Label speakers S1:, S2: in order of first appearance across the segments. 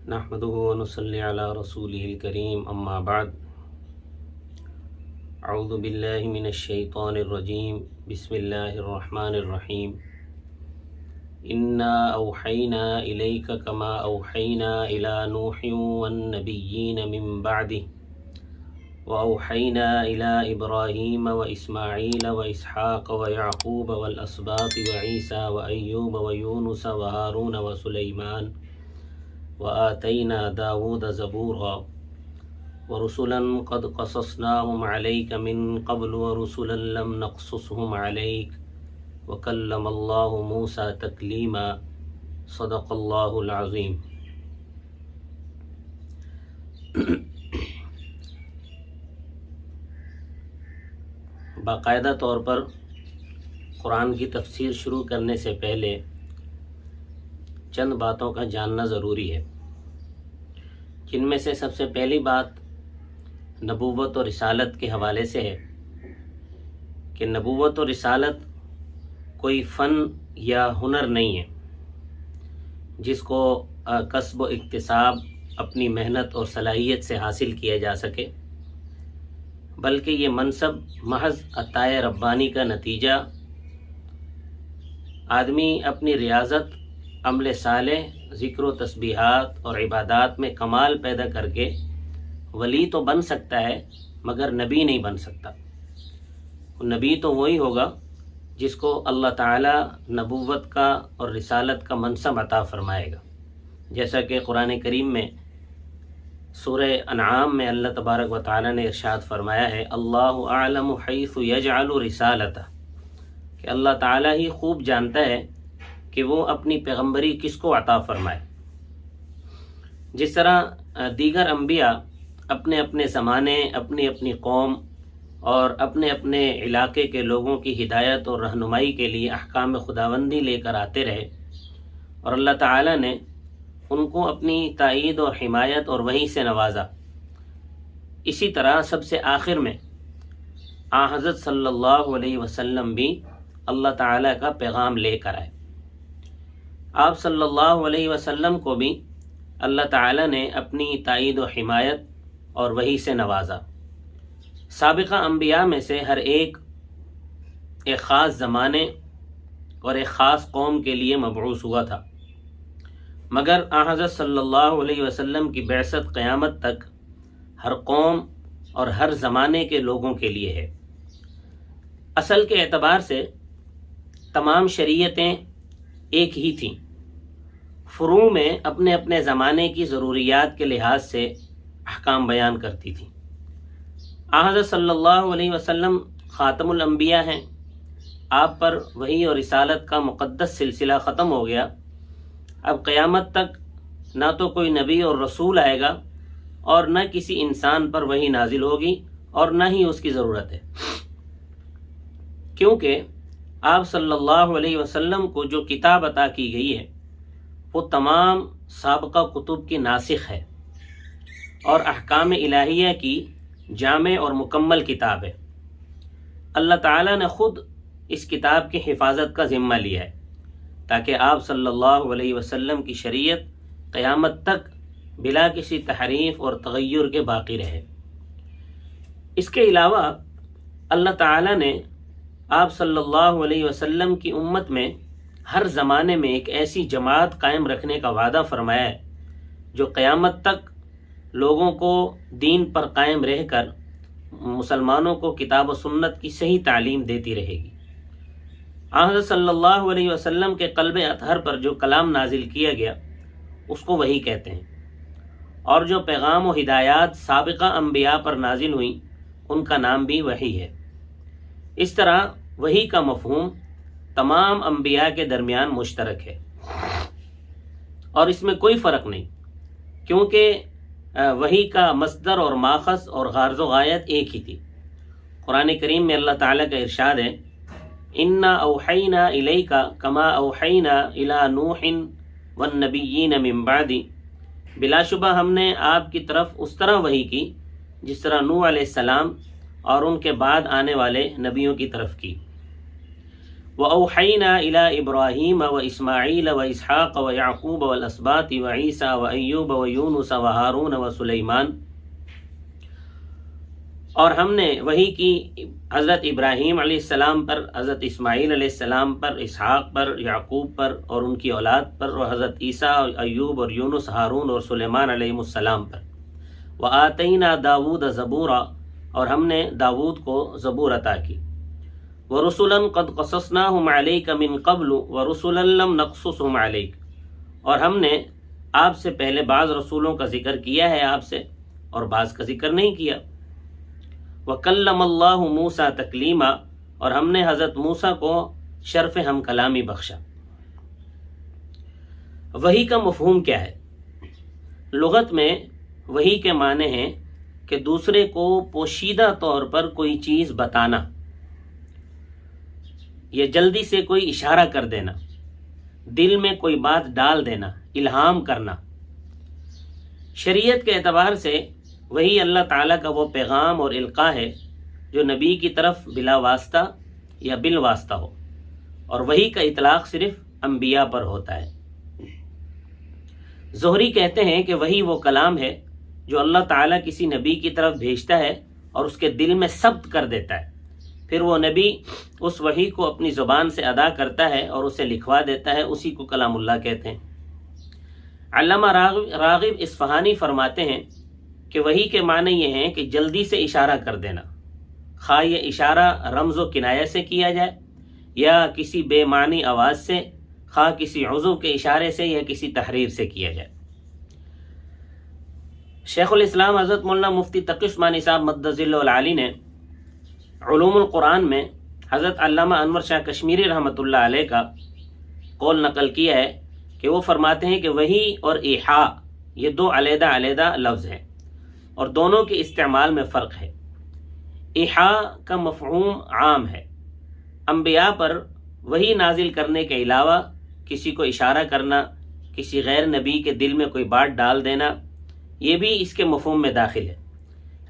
S1: نحمده ونصلي على رسوله الكريم اما بعد اعوذ باللہ من الشیطان الرجیم بسم اللہ الرحمن الرحیم انا اوحینا الیک کما اوحینا الی نوح والنبیین من بعده واوحینا الی ابراہیم واسماعیل واسحاق ویعقوب والاسباط وعیسیٰ وایوب ویونس وہارون وسلیمان وآتینا داود زبورا ورسلا قد قصصناهم عليك من قبل ورسلا لم نقصصهم عليك وكلم الله موسى تكليما صدق الله العظيم۔ باقاعدہ طور پر قرآن کی تفسیر شروع کرنے سے پہلے چند باتوں کا جاننا ضروری ہے، جن میں سے سب سے پہلی بات نبوت اور رسالت کے حوالے سے ہے کہ نبوت اور رسالت کوئی فن یا ہنر نہیں ہے جس کو کسب و اکتساب اپنی محنت اور صلاحیت سے حاصل کیا جا سکے، بلکہ یہ منصب محض عطائے ربانی کا نتیجہ آدمی اپنی ریاضت، عمل صالح، ذکر و تسبیحات اور عبادات میں کمال پیدا کر کے ولی تو بن سکتا ہے مگر نبی نہیں بن سکتا۔ نبی تو وہی ہوگا جس کو اللہ تعالی نبوت کا اور رسالت کا منصب عطا فرمائے گا، جیسا کہ قرآن کریم میں سورہ انعام میں اللہ تبارک و تعالی نے ارشاد فرمایا ہے، اللہ اعلم حیث یجعل رسالتہ، کہ اللہ تعالی ہی خوب جانتا ہے کہ وہ اپنی پیغمبری کس کو عطا فرمائے۔ جس طرح دیگر انبیاء اپنے اپنے زمانے، اپنی اپنی قوم اور اپنے اپنے علاقے کے لوگوں کی ہدایت اور رہنمائی کے لیے احکام خداوندی لے کر آتے رہے اور اللہ تعالی نے ان کو اپنی تائید اور حمایت اور وحی سے نوازا، اسی طرح سب سے آخر میں حضرت صلی اللہ علیہ وسلم بھی اللہ تعالی کا پیغام لے کر آئے۔ آپ صلی اللہ علیہ وسلم کو بھی اللہ تعالی نے اپنی تائید و حمایت اور وحی سے نوازا۔ سابقہ انبیاء میں سے ہر ایک خاص زمانے اور ایک خاص قوم کے لیے مبعوث ہوا تھا، مگر حضرت صلی اللہ علیہ وسلم کی بعثت قیامت تک ہر قوم اور ہر زمانے کے لوگوں کے لیے ہے۔ اصل کے اعتبار سے تمام شریعتیں ایک ہی تھیں، فروع میں اپنے اپنے زمانے کی ضروریات کے لحاظ سے احکام بیان کرتی تھیں۔ حضرت صلی اللہ علیہ وسلم خاتم الانبیاء ہیں، آپ پر وحی اور رسالت کا مقدس سلسلہ ختم ہو گیا۔ اب قیامت تک نہ تو کوئی نبی اور رسول آئے گا اور نہ کسی انسان پر وحی نازل ہوگی اور نہ ہی اس کی ضرورت ہے، کیونکہ آپ صلی اللہ علیہ وسلم کو جو کتاب عطا کی گئی ہے وہ تمام سابقہ کتب کی ناسخ ہے اور احکام الہیہ کی جامع اور مکمل کتاب ہے۔ اللہ تعالیٰ نے خود اس کتاب کی حفاظت کا ذمہ لیا ہے تاکہ آپ صلی اللہ علیہ وسلم کی شریعت قیامت تک بلا کسی تحریف اور تغیر کے باقی رہے۔ اس کے علاوہ اللہ تعالیٰ نے آپ صلی اللہ علیہ وسلم کی امت میں ہر زمانے میں ایک ایسی جماعت قائم رکھنے کا وعدہ فرمایا ہے جو قیامت تک لوگوں کو دین پر قائم رہ کر مسلمانوں کو کتاب و سنت کی صحیح تعلیم دیتی رہے گی۔ حضرت صلی اللہ علیہ وسلم کے قلب اطہر پر جو کلام نازل کیا گیا اس کو وحی کہتے ہیں، اور جو پیغام و ہدایات سابقہ انبیاء پر نازل ہوئیں ان کا نام بھی وحی ہے۔ اس طرح وحی کا مفہوم تمام انبیاء کے درمیان مشترک ہے اور اس میں کوئی فرق نہیں، کیونکہ وحی کا مصدر اور ماخذ اور غرض و غایت ایک ہی تھی۔ قرآن کریم میں اللہ تعالیٰ کا ارشاد ہے، انا اوحینا الیک کما اوحینا الی نوح والنبیین من بعدی، بلا شبہ ہم نے آپ کی طرف اس طرح وحی کی جس طرح نوح علیہ السلام اور ان کے بعد آنے والے نبیوں کی طرف کی۔ وأوحينا إلى إبراهيم وإسماعيل وإسحاق ويعقوب والأسباط وعيسى وأيوب ويونس وهارون وسليمان، اور ہم نے وحی کی حضرت ابراہیم علیہ السلام پر، حضرت اسماعیل علیہ السلام پر، اسحاق پر، یعقوب پر اور ان کی اولاد پر، اور حضرت عیسیٰ، ایوب اور یونس، ہارون اور سلیمان علیہ السلام پر۔ وآتینا داود زبورا، اور ہم نے داود کو زبور عطا کی۔ ورسلا قد قصصناہم علیک من قبل ورسلا لم نقصصہم علیک، اور ہم نے آپ سے پہلے بعض رسولوں کا ذکر کیا ہے آپ سے، اور بعض کا ذکر نہیں کیا۔ وَكَلَّمَ اللَّهُ مُوسَى تَكْلِيمًا، اور ہم نے حضرت موسیٰ کو شرف ہم کلامی بخشا۔ وحی کا مفہوم کیا ہے؟ لغت میں وحی کے معنی ہیں کہ دوسرے کو پوشیدہ طور پر کوئی چیز بتانا، یا جلدی سے کوئی اشارہ کر دینا، دل میں کوئی بات ڈال دینا، الہام کرنا۔ شریعت کے اعتبار سے وہی اللہ تعالیٰ کا وہ پیغام اور القاء ہے جو نبی کی طرف بلا واسطہ یا بالواسطہ ہو، اور وہی کا اطلاق صرف انبیاء پر ہوتا ہے۔ زہری کہتے ہیں کہ وہی وہ کلام ہے جو اللہ تعالیٰ کسی نبی کی طرف بھیجتا ہے اور اس کے دل میں ثبت کر دیتا ہے، پھر وہ نبی اس وحی کو اپنی زبان سے ادا کرتا ہے اور اسے لکھوا دیتا ہے، اسی کو کلام اللہ کہتے ہیں۔ علامہ راغب اصفہانی فرماتے ہیں کہ وحی کے معنی یہ ہیں کہ جلدی سے اشارہ کر دینا، خواہ یہ اشارہ رمز و کنایہ سے کیا جائے یا کسی بے معنی آواز سے، خواہ کسی عضو کے اشارے سے یا کسی تحریر سے کیا جائے۔ شیخ الاسلام حضرت مولانا مفتی تقی عثمانی صاحب مدد ذلہ العالی نے علوم القرآن میں حضرت علامہ انور شاہ کشمیری رحمۃ اللہ علیہ کا قول نقل کیا ہے کہ وہ فرماتے ہیں کہ وحی اور ایحاء یہ دو علیحدہ علیحدہ لفظ ہیں، اور دونوں کے استعمال میں فرق ہے۔ ایحاء کا مفہوم عام ہے، انبیاء پر وحی نازل کرنے کے علاوہ کسی کو اشارہ کرنا، کسی غیر نبی کے دل میں کوئی بات ڈال دینا، یہ بھی اس کے مفہوم میں داخل ہے۔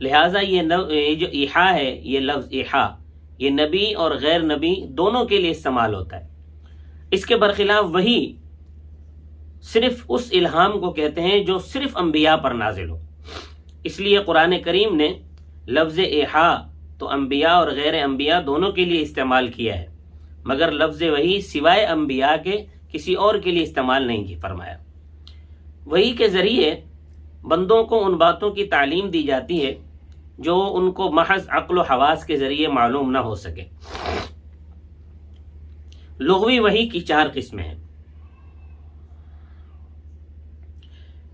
S1: لہٰذا یہ جو ایحاء ہے، یہ لفظ ایحاء یہ نبی اور غیر نبی دونوں کے لیے استعمال ہوتا ہے۔ اس کے برخلاف وحی صرف اس الہام کو کہتے ہیں جو صرف انبیاء پر نازل ہو۔ اس لیے قرآن کریم نے لفظ ایحاء تو انبیاء اور غیر انبیاء دونوں کے لیے استعمال کیا ہے، مگر لفظ وحی سوائے انبیاء کے کسی اور کے لیے استعمال نہیں فرمایا۔ وحی کے ذریعے بندوں کو ان باتوں کی تعلیم دی جاتی ہے جو ان کو محض عقل و حواس کے ذریعے معلوم نہ ہو سکے۔ لغوی وحی کی 4 قسمیں ہیں۔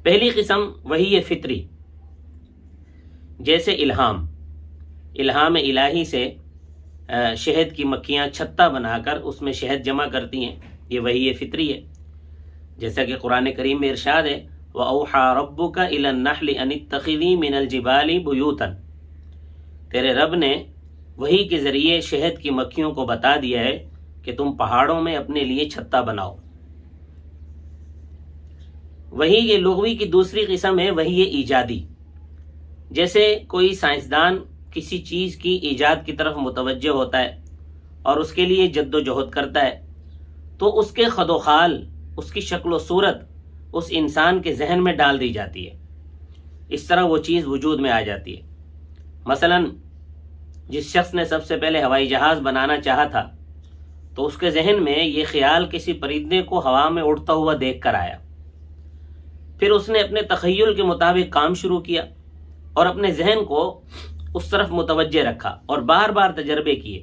S1: پہلی قسم وحی فطری، جیسے الہام الہی سے شہد کی مکھیاں چھتا بنا کر اس میں شہد جمع کرتی ہیں، یہ وحی فطری ہے۔ جیسا کہ قرآن کریم میں ارشاد ہے وَأَوْحَى رَبُّكَ إِلَى النَّحْلِ أَنِ اتَّخِذِي مِنَ الْجِبَالِ بُيُوتًا، تیرے رب نے وحی کے ذریعے شہد کی مکھیوں کو بتا دیا ہے کہ تم پہاڑوں میں اپنے لیے چھتا بناؤ۔ وحی یہ لغوی کی دوسری قسم ہے وحی ایجادی، جیسے کوئی سائنسدان کسی چیز کی ایجاد کی طرف متوجہ ہوتا ہے اور اس کے لیے جد و جہد کرتا ہے، تو اس کے خد و خال، اس کی شکل و صورت اس انسان کے ذہن میں ڈال دی جاتی ہے، اس طرح وہ چیز وجود میں آ جاتی ہے۔ مثلا جس شخص نے سب سے پہلے ہوائی جہاز بنانا چاہا تھا تو اس کے ذہن میں یہ خیال کسی پرندے کو ہوا میں اڑتا ہوا دیکھ کر آیا، پھر اس نے اپنے تخیل کے مطابق کام شروع کیا اور اپنے ذہن کو اس طرف متوجہ رکھا اور بار بار تجربے کیے،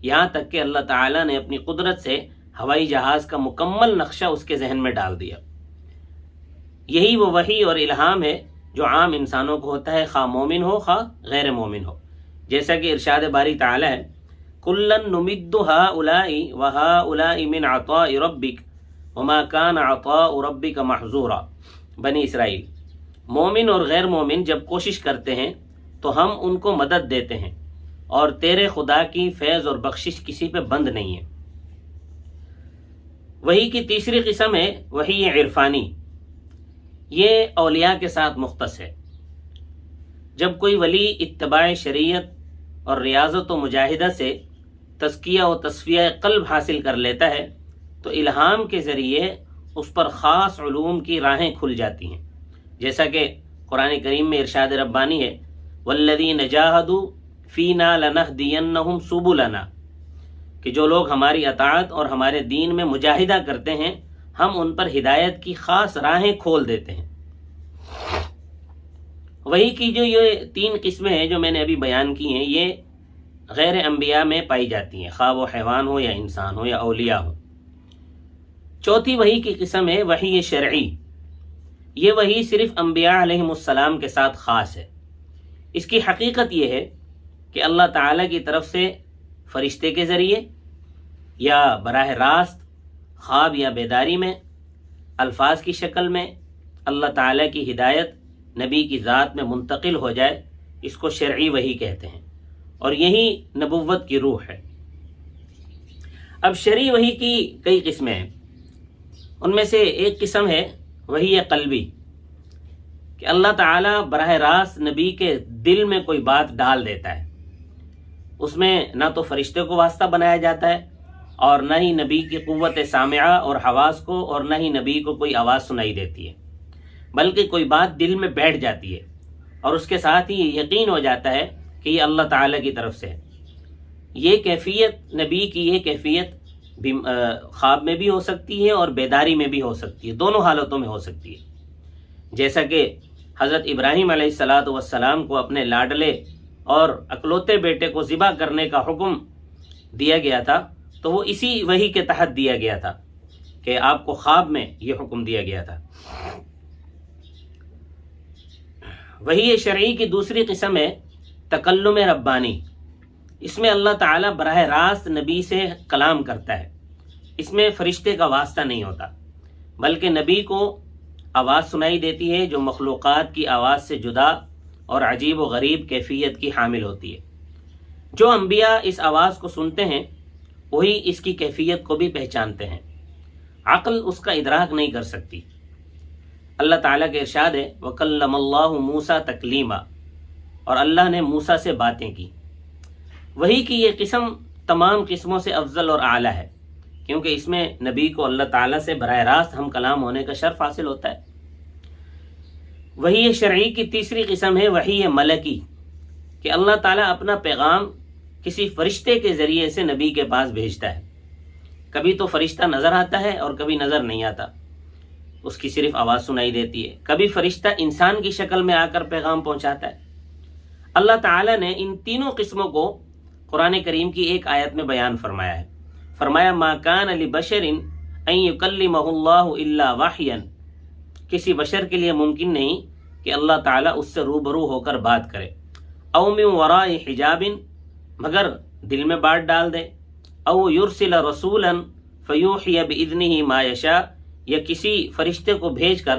S1: یہاں تک کہ اللہ تعالیٰ نے اپنی قدرت سے ہوائی جہاز کا مکمل نقشہ اس کے ذہن میں ڈال دیا۔ یہی وہ وحی اور الہام ہے جو عام انسانوں کو ہوتا ہے، خواہ مومن ہو خواہ غیر مومن ہو، جیسا کہ ارشاد باری تعالیٰ ہے کُلًّا نُمِدُّ هَؤُلَاءِ وَهَؤُلَاءِ مِنْ عَطَاءِ رَبِّكَ وَمَا كَانَ عَطَاءُ رَبِّكَ مَحْظُورًا۔ بنی اسرائیل، مومن اور غیر مومن جب کوشش کرتے ہیں تو ہم ان کو مدد دیتے ہیں، اور تیرے خدا کی فیض اور بخشش کسی پہ بند نہیں ہے۔ وحی کی تیسری قسم ہے وحی عرفانی، یہ اولیاء کے ساتھ مختص ہے۔ جب کوئی ولی اتباع شریعت اور ریاضت و مجاہدہ سے تزکیہ و تصفیہ قلب حاصل کر لیتا ہے تو الہام کے ذریعے اس پر خاص علوم کی راہیں کھل جاتی ہیں، جیسا کہ قرآن کریم میں ارشاد ربانی ہے والذین جاہدوا فینا لنہدینہم سبلنا، کہ جو لوگ ہماری اطاعت اور ہمارے دین میں مجاہدہ کرتے ہیں ہم ان پر ہدایت کی خاص راہیں کھول دیتے ہیں۔ وہی کی جو یہ 3 قسمیں ہیں جو میں نے ابھی بیان کی ہیں، یہ غیر انبیاء میں پائی جاتی ہیں، خواہ وہ حیوان ہو یا انسان ہو یا اولیاء ہو۔ چوتھی وحی کی قسم ہے وحی شرعی۔ یہ وحی صرف انبیاء علیہم السلام کے ساتھ خاص ہے۔ اس کی حقیقت یہ ہے کہ اللہ تعالیٰ کی طرف سے فرشتے کے ذریعے یا براہ راست خواب یا بیداری میں الفاظ کی شکل میں اللہ تعالیٰ کی ہدایت نبی کی ذات میں منتقل ہو جائے، اس کو شرعی وحی کہتے ہیں، اور یہی نبوت کی روح ہے۔ اب شرعی وحی کی کئی قسمیں ہیں، ان میں سے ایک قسم ہے وحی قلبی، کہ اللہ تعالیٰ براہ راست نبی کے دل میں کوئی بات ڈال دیتا ہے، اس میں نہ تو فرشتے کو واسطہ بنایا جاتا ہے اور نہ ہی نبی کی قوت سامعہ اور حواس کو، اور نہ ہی نبی کو کوئی آواز سنائی دیتی ہے، بلکہ کوئی بات دل میں بیٹھ جاتی ہے اور اس کے ساتھ ہی یقین ہو جاتا ہے کہ یہ اللہ تعالیٰ کی طرف سے ہے۔ یہ کیفیت نبی کی، یہ کیفیت بھی خواب میں بھی ہو سکتی ہے اور بیداری میں بھی ہو سکتی ہے، دونوں حالتوں میں ہو سکتی ہے۔ جیسا کہ حضرت ابراہیم علیہ السلام کو اپنے لاڈلے اور اکلوتے بیٹے کو ذبح کرنے کا حکم دیا گیا تھا، تو وہ اسی وحی کے تحت دیا گیا تھا کہ آپ کو خواب میں یہ حکم دیا گیا تھا۔ وحی شرعی کی دوسری قسم ہے تکلم ربانی۔ اس میں اللہ تعالیٰ براہ راست نبی سے کلام کرتا ہے، اس میں فرشتے کا واسطہ نہیں ہوتا، بلکہ نبی کو آواز سنائی دیتی ہے جو مخلوقات کی آواز سے جدا اور عجیب و غریب کیفیت کی حامل ہوتی ہے۔ جو انبیاء اس آواز کو سنتے ہیں وہی اس کی کیفیت کو بھی پہچانتے ہیں، عقل اس کا ادراک نہیں کر سکتی۔ اللہ تعالیٰ کے ارشاد ہے وَكَلَّمَ اللَّهُ مُوسَى تَكْلِيمًا، اور اللہ نے موسیٰ سے باتیں کی۔ وحی کی یہ قسم تمام قسموں سے افضل اور اعلیٰ ہے، کیونکہ اس میں نبی کو اللہ تعالیٰ سے براہ راست ہم کلام ہونے کا شرف حاصل ہوتا ہے۔ وحی شرعی کی تیسری قسم ہے وحی ملکی، کہ اللہ تعالیٰ اپنا پیغام کسی فرشتے کے ذریعے سے نبی کے پاس بھیجتا ہے۔ کبھی تو فرشتہ نظر آتا ہے اور کبھی نظر نہیں آتا، اس کی صرف آواز سنائی دیتی ہے۔ کبھی فرشتہ انسان کی شکل میں آ کر پیغام پہنچاتا ہے۔ اللہ تعالیٰ نے ان تینوں قسموں کو قرآن کریم کی ایک آیت میں بیان فرمایا ہے۔ فرمایا ما کان لبشر ان یکلمہ اللہ الا وحیا، کسی بشر کے لیے ممکن نہیں کہ اللہ تعالیٰ اس سے روبرو ہو کر بات کرے، او من وراء حجاب، مگر دل میں بات ڈال دے، او یرسل رسولا فیوحی باذنہ ما یشاء، یا کسی فرشتے کو بھیج کر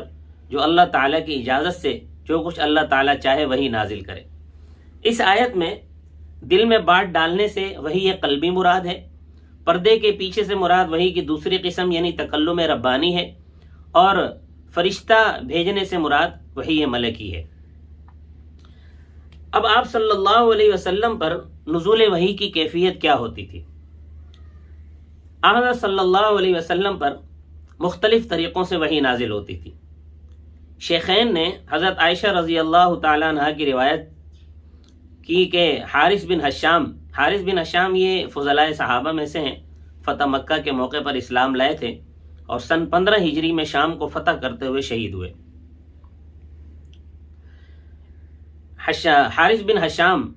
S1: جو اللہ تعالیٰ کی اجازت سے جو کچھ اللہ تعالیٰ چاہے وہی نازل کرے۔ اس آیت میں دل میں بات ڈالنے سے وحی قلبی مراد ہے، پردے کے پیچھے سے مراد وحی کی دوسری قسم یعنی تکلم ربانی ہے، اور فرشتہ بھیجنے سے مراد وحی ملکی ہے۔ اب آپ صلی اللہ علیہ وسلم پر نزول وحی کی کیفیت کیا ہوتی تھی؟ آپ صلی اللہ علیہ وسلم پر مختلف طریقوں سے وحی نازل ہوتی تھی۔ شیخین نے حضرت عائشہ رضی اللہ تعالیٰ عنہ کی روایت کی کہ حارث بن حشام یہ فضلائے صحابہ میں سے ہیں، فتح مکہ کے موقع پر اسلام لائے تھے اور سن 15 ہجری میں شام کو فتح کرتے ہوئے شہید ہوئے۔ حارث بن حشام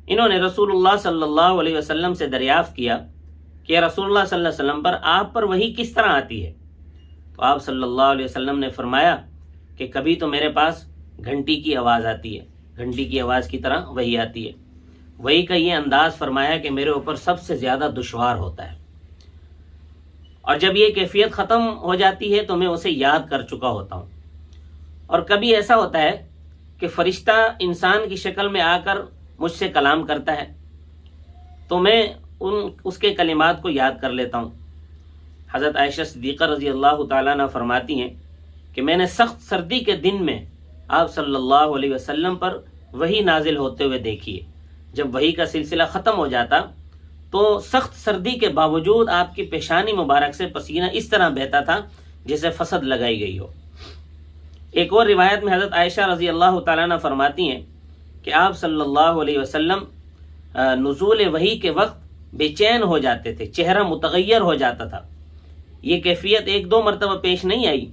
S1: انہوں نے رسول اللہ صلی اللہ علیہ وسلم سے دریافت کیا کہ رسول اللہ صلی اللہ علیہ وسلم پر آپ پر وحی کس طرح آتی ہے؟ تو آپ صلی اللہ علیہ وسلم نے فرمایا کہ کبھی تو میرے پاس گھنٹی کی آواز آتی ہے، گھنٹی کی آواز کی طرح وحی آتی ہے۔ وحی کا یہ انداز فرمایا کہ میرے اوپر سب سے زیادہ دشوار ہوتا ہے، اور جب یہ کیفیت ختم ہو جاتی ہے تو میں اسے یاد کر چکا ہوتا ہوں۔ اور کبھی ایسا ہوتا ہے کہ فرشتہ انسان کی شکل میں آ کر مجھ سے کلام کرتا ہے تو میں اس کے کلمات کو یاد کر لیتا ہوں۔ حضرت عائشہ صدیقہ رضی اللہ تعالیٰ عنہ فرماتی ہیں کہ میں نے سخت سردی کے دن میں آپ صلی اللہ علیہ وسلم پر وحی نازل ہوتے ہوئے دیکھی ہے۔ جب وحی کا سلسلہ ختم ہو جاتا تو سخت سردی کے باوجود آپ کی پیشانی مبارک سے پسینہ اس طرح بہتا تھا جیسے فسد لگائی گئی ہو۔ ایک اور روایت میں حضرت عائشہ رضی اللہ تعالیٰ عنہ فرماتی ہیں کہ آپ صلی اللہ علیہ وسلم نزول وحی کے وقت بے چین ہو جاتے تھے، چہرہ متغیر ہو جاتا تھا۔ یہ کیفیت ایک دو مرتبہ پیش نہیں آئی،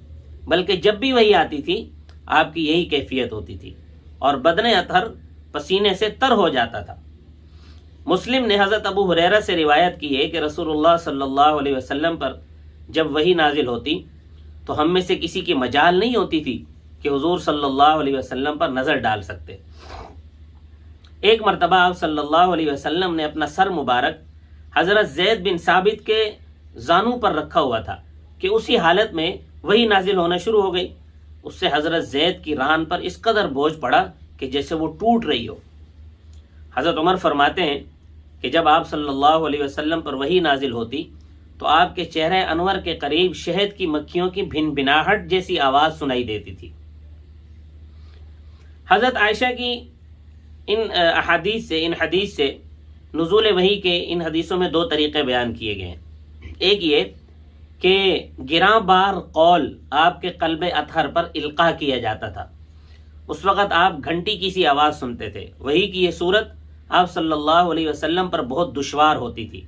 S1: بلکہ جب بھی وحی آتی تھی آپ کی یہی کیفیت ہوتی تھی، اور بدن اطہر پسینے سے تر ہو جاتا تھا۔ مسلم نے حضرت ابو ہریرہ سے روایت کی ہے کہ رسول اللہ صلی اللہ علیہ وسلم پر جب وحی نازل ہوتی تو ہم میں سے کسی کی مجال نہیں ہوتی تھی کہ حضور صلی اللہ علیہ وسلم پر نظر ڈال سکتے۔ ایک مرتبہ آپ صلی اللہ علیہ وسلم نے اپنا سر مبارک حضرت زید بن ثابت کے زانو پر رکھا ہوا تھا کہ اسی حالت میں وحی نازل ہونا شروع ہو گئی۔ اس سے حضرت زید کی ران پر اس قدر بوجھ پڑا کہ جیسے وہ ٹوٹ رہی ہو۔ حضرت عمر فرماتے ہیں کہ جب آپ صلی اللہ علیہ وسلم پر وحی نازل ہوتی تو آپ کے چہرے انور کے قریب شہد کی مکھیوں کی بھن بھناہٹ جیسی آواز سنائی دیتی تھی۔ حضرت عائشہ کی ان حدیث سے نزول وحی کے ان حدیثوں میں دو طریقے بیان کیے گئے ہیں۔ ایک یہ کہ گراں بار قول آپ کے قلب اطہر پر القاء کیا جاتا تھا، اس وقت آپ گھنٹی کی سی آواز سنتے تھے۔ وحی کی یہ صورت آپ صلی اللہ علیہ وسلم پر بہت دشوار ہوتی تھی،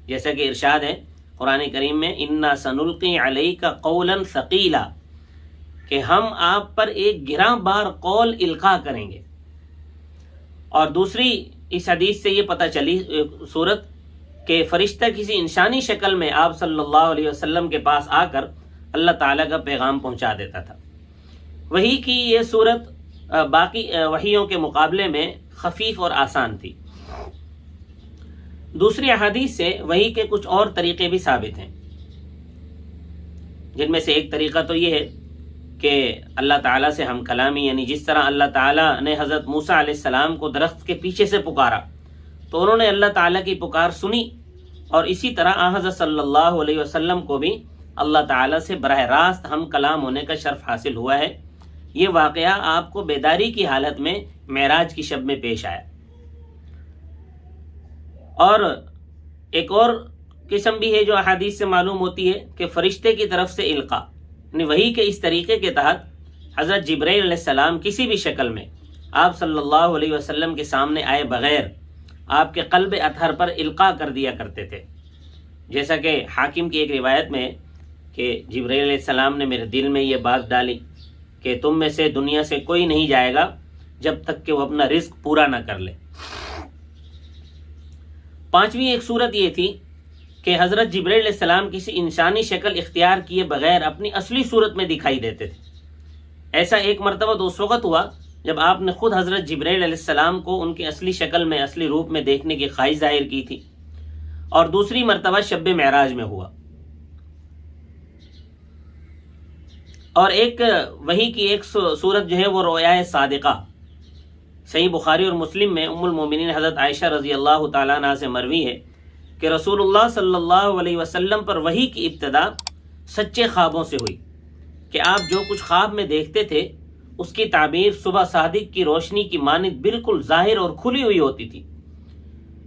S1: جیسا کہ ارشاد ہے قرآن کریم میں انا سنلقی علیک قولا ثقیلا، کہ ہم آپ پر ایک گراں بار قول القاء کریں گے۔ اور دوسری اس حدیث سے یہ پتہ چلی صورت کہ فرشتہ کسی انسانی شکل میں آپ صلی اللہ علیہ وسلم کے پاس آ کر اللہ تعالیٰ کا پیغام پہنچا دیتا تھا۔ وحی کی یہ صورت باقی وحیوں کے مقابلے میں خفیف اور آسان تھی۔ دوسری احادیث سے وحی کے کچھ اور طریقے بھی ثابت ہیں، جن میں سے ایک طریقہ تو یہ ہے کہ اللہ تعالیٰ سے ہم کلامی، یعنی جس طرح اللہ تعالیٰ نے حضرت موسیٰ علیہ السلام کو درخت کے پیچھے سے پکارا تو انہوں نے اللہ تعالیٰ کی پکار سنی، اور اسی طرح حضرت صلی اللہ علیہ وسلم کو بھی اللہ تعالیٰ سے براہ راست ہم کلام ہونے کا شرف حاصل ہوا ہے۔ یہ واقعہ آپ کو بیداری کی حالت میں معراج کی شب میں پیش آیا۔ اور ایک اور قسم بھی ہے جو احادیث سے معلوم ہوتی ہے کہ فرشتے کی طرف سے القاء، یعنی وحی کے اس طریقے کے تحت حضرت جبرائیل علیہ السلام کسی بھی شکل میں آپ صلی اللہ علیہ وسلم کے سامنے آئے بغیر آپ کے قلب اطہر پر القاء کر دیا کرتے تھے، جیسا کہ حاکم کی ایک روایت میں کہ جبرائیل علیہ السلام نے میرے دل میں یہ بات ڈالی کہ تم میں سے دنیا سے کوئی نہیں جائے گا جب تک کہ وہ اپنا رزق پورا نہ کر لے۔ پانچویں ایک صورت یہ تھی کہ حضرت جبرائیل علیہ السلام کسی انسانی شکل اختیار کیے بغیر اپنی اصلی صورت میں دکھائی دیتے تھے۔ ایسا ایک مرتبہ تو اس وقت ہوا جب آپ نے خود حضرت جبرائیل علیہ السلام کو ان کی اصلی شکل میں، اصلی روپ میں دیکھنے کی خواہش ظاہر کی تھی، اور دوسری مرتبہ شب معراج میں ہوا۔ اور ایک وحی کی ایک صورت جو ہے وہ رویا صادقہ، صحیح بخاری اور مسلم میں ام المومنین حضرت عائشہ رضی اللہ تعالیٰ عنہ سے مروی ہے کہ رسول اللہ صلی اللہ علیہ وسلم پر وحی کی ابتدا سچے خوابوں سے ہوئی کہ آپ جو کچھ خواب میں دیکھتے تھے اس کی تعبیر صبح صادق کی روشنی کی مانند بالکل ظاہر اور کھلی ہوئی ہوتی تھی۔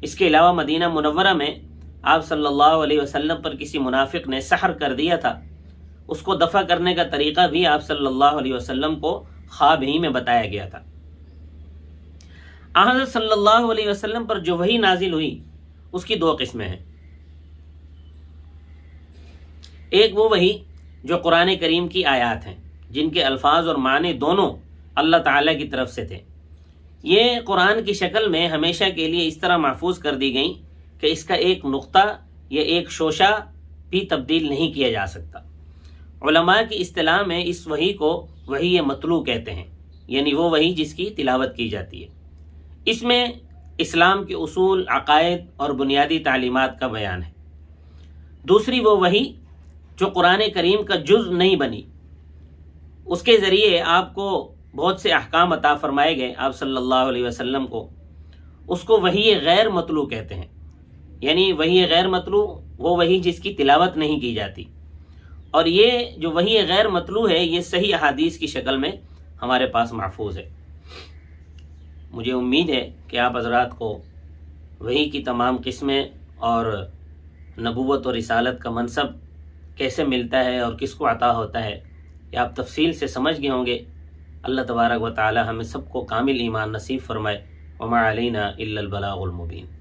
S1: اس کے علاوہ مدینہ منورہ میں آپ صلی اللہ علیہ وسلم پر کسی منافق نے سحر کر دیا تھا، اس کو دفع کرنے کا طریقہ بھی آپ صلی اللہ علیہ وسلم کو خواب ہی میں بتایا گیا تھا۔ حضرت صلی اللہ علیہ وسلم پر جو وحی نازل ہوئی اس کی دو قسمیں ہیں۔ ایک وہ وحی جو قرآن کریم کی آیات ہیں، جن کے الفاظ اور معنی دونوں اللہ تعالیٰ کی طرف سے تھے۔ یہ قرآن کی شکل میں ہمیشہ کے لیے اس طرح محفوظ کر دی گئیں کہ اس کا ایک نقطہ یا ایک شوشہ بھی تبدیل نہیں کیا جا سکتا۔ علماء کی اصطلاح میں اس وحی کو وحی متلو کہتے ہیں، یعنی وہ وحی جس کی تلاوت کی جاتی ہے۔ اس میں اسلام کے اصول، عقائد اور بنیادی تعلیمات کا بیان ہے۔ دوسری وہ وحی جو قرآن کریم کا جز نہیں بنی، اس کے ذریعے آپ کو بہت سے احکام عطا فرمائے گئے آپ صلی اللہ علیہ وسلم کو، اس کو وحی غیر متلو کہتے ہیں۔ یعنی وحی غیر متلو وہ وحی جس کی تلاوت نہیں کی جاتی، اور یہ جو وحی غیر متلو ہے یہ صحیح احادیث کی شکل میں ہمارے پاس محفوظ ہے۔ مجھے امید ہے کہ آپ حضرات کو وحی کی تمام قسمیں اور نبوت اور رسالت کا منصب کیسے ملتا ہے اور کس کو عطا ہوتا ہے، یہ آپ تفصیل سے سمجھ گئے ہوں گے۔ اللہ تبارک و تعالی ہمیں سب کو کامل ایمان نصیب فرمائے۔ وما علینا الا البلاغ المبین۔